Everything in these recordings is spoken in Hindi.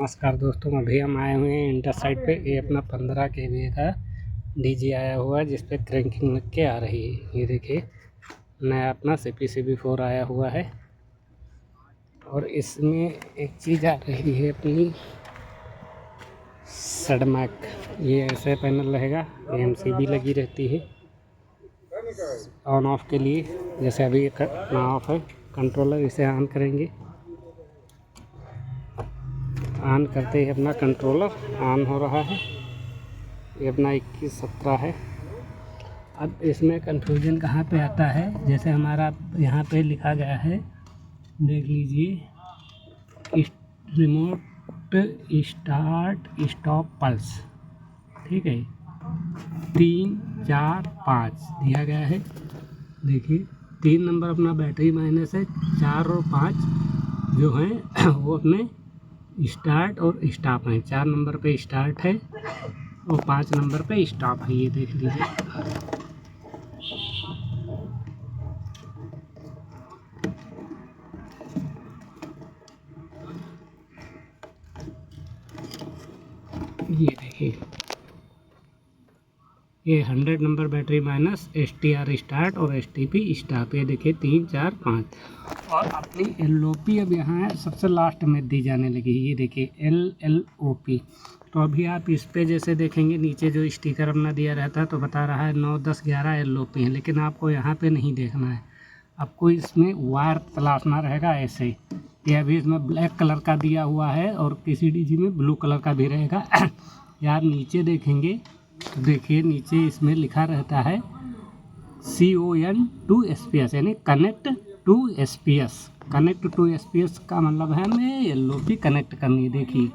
नमस्कार दोस्तों, अभी हम आए हुए हैं इंटर साइड पे। ये अपना 15 kVA का डीजी आया हुआ है जिस पे क्रैंकिंग लग के आ रही है। ये देखिए नया अपना CPCB4 आया हुआ है और इसमें एक चीज़ आ रही है अपनी सडमैक। ये ऐसे पैनल रहेगा, MCB लगी रहती है ऑन ऑफ के लिए। जैसे अभी अपना ऑफ है कंट्रोलर, इसे ऑन करेंगे। ऑन करते ही अपना कंट्रोलर ऑन हो रहा है। ये अपना 2117 है। अब इसमें कन्फ्यूजन कहाँ पे आता है, जैसे हमारा यहाँ पे लिखा गया है, देख लीजिए, रिमोट स्टार्ट स्टॉप पल्स, ठीक है, 3 4 5 दिया गया है। देखिए 3 नंबर अपना बैटरी माइनस है, 4 और 5 जो हैं वो अपने स्टार्ट और स्टॉप हैं। 4 नंबर पे स्टार्ट है और 5 नंबर पे स्टॉप है। ये देख लीजिए, ये देखिए, ये 100 number battery minus, STR start और STP स्टॉप। ये देखिए 3 4 5। और अपनी LOP अब यहाँ सबसे लास्ट में दी जाने लगी। ये देखिए LLOP। तो अभी आप इस पे जैसे देखेंगे, नीचे जो स्टिकर अपना दिया रहता है तो बता रहा है 9 10 11 LOP है, लेकिन आपको यहाँ पे नहीं देखना है। आपको इसमें वायर तलाशना रहेगा ऐसे। ये अभी इसमें ब्लैक कलर का दिया हुआ है और किसी डीजी में ब्लू कलर का भी रहेगा। यार नीचे देखेंगे तो देखिए, नीचे इसमें लिखा रहता है CON to SPS, यानी connect to SPS। Connect to SPS का मतलब है हमें LOP कनेक्ट करनी है। देखिए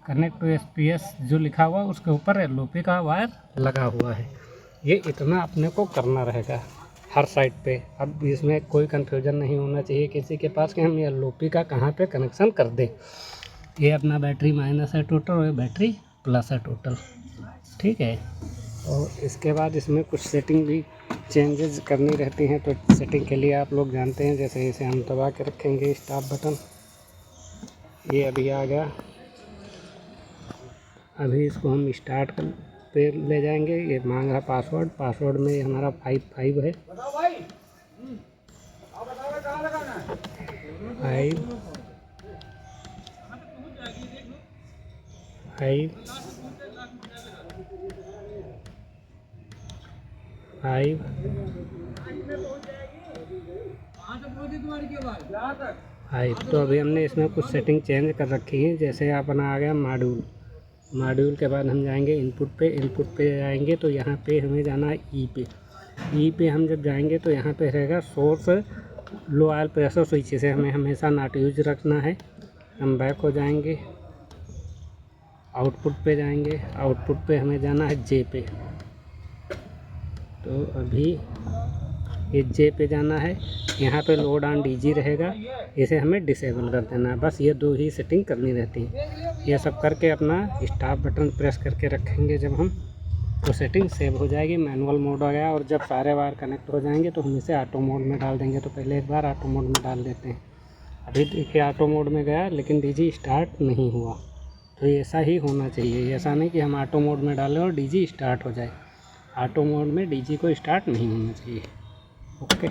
कनेक्ट टू SPS जो लिखा हुआ उसके ऊपर LOP का वायर लगा हुआ है। ये इतना अपने को करना रहेगा हर साइड पे। अब इसमें कोई कंफ्यूजन नहीं होना चाहिए किसी के पास कि हम LOP का कहाँ पे कनेक्शन कर दें। ये अपना बैटरी माइनस है टोटल और बैटरी प्लस है टोटल, ठीक है। और इसके बाद इसमें कुछ सेटिंग भी चेंजेस करनी रहती हैं, तो सेटिंग के लिए आप लोग जानते हैं, जैसे इसे हम दबा के रखेंगे स्टॉप बटन। ये अभी आ गया। अभी इसको हम स्टार्ट पे ले जाएंगे। ये मांग रहा पासवर्ड में हमारा 55 है। 5 तो अभी हमने इसमें कुछ सेटिंग चेंज कर रखी है। जैसे अपना आ गया मॉड्यूल के बाद हम जाएंगे इनपुट पे जाएंगे तो यहाँ पे हमें जाना है ई पे हम जब जाएंगे तो यहाँ पे रहेगा सोर्स लो ऑयल प्रेशर स्विच। से हमें हमेशा नॉट यूज रखना है। हम बैक हो जाएंगे, आउटपुट पे जाएंगे, आउटपुट पे हमें जाना है J पे। तो अभी ये J पे जाना है। यहाँ पे लोड ऑन DG रहेगा, इसे हमें डिसेबल कर देना है। बस ये 2 ही सेटिंग करनी रहती है। ये सब करके अपना स्टॉप बटन प्रेस करके रखेंगे जब हम, तो सेटिंग सेव हो जाएगी। मैनुअल मोड आ गया और जब सारे वायर कनेक्ट हो जाएंगे तो हम इसे ऑटो मोड में डाल देंगे। तो पहले एक बार ऑटो मोड में डाल देते हैं। अभी देखिए ऑटो मोड में गया लेकिन DG स्टार्ट नहीं हुआ। तो ऐसा ही होना चाहिए, ऐसा नहीं कि हम ऑटो मोड में डालें और DG स्टार्ट हो जाए। ऑटो मोड में DG को स्टार्ट नहीं होना चाहिए। ओके।